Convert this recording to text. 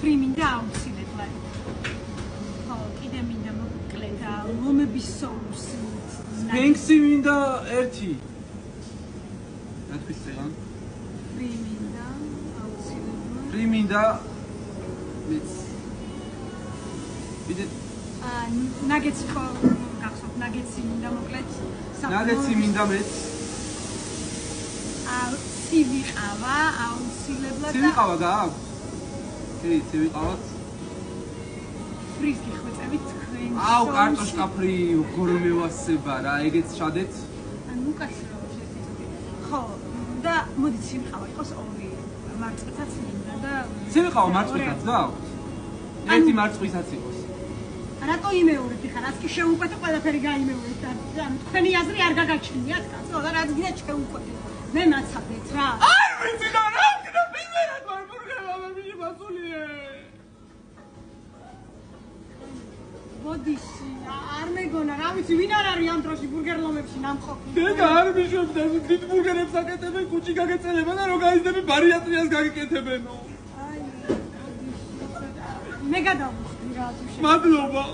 ფრი მინდა აუცილებლად. ხო, კიდე მინდა მოკლედ და ლომების соуსი. სფინქსი მინდა ერთი. რა თქვი წეგან? ფრი მინდა აუცილებლად. ფრი მინდა მეც. კიდე ნაგეტსი ხო გახსოვთ, ნაგეტსი მინდა მოკლედ. ნაგეტსი მინდა მეც. ცივი ყავა აუცილებლად. ცივი ყავა გააქვს? კი, ცივი ყავაც. ფრის გიხვეწებით თქვენ. აუ, კარტოშკა ფრი, გორმევასება რა, ეგეც შადეთ. ნუ კაცო, ხო, და მოდი ცივი ყავა იყოს ორი. მარწყვითაც მინდა და ცივი ყავა მარწყვითაც გააქვს? ერთი მარწყვითაც იყოს. რატო იმეორებთ ხარ? რაც კი შეუყვეთ ყველაფერი გაიმეორებთ და თქვენი აზრი არ გაგაჩნიათ კაცო და რაც გინდა შეუყვეთ. მე მაცადეთ რა. არ ვიცი და რა ვქნა პირველად ვარ ბურგერმა მე მასულიე. ბოდიში არ მეგონა რა ვიცი ვინ არ არის ამ დროში ბურგერლომებში ნამყოფი. დედა არ მიშობდა დიდ ბურგერებს აკეთებენ კუჭი გაგეწელებენ და რო გაიზრდები ბარიატრიას გაგიკეთებენო. აი ბოდიში მე გადავხდი რა თუ შე. მადლობა.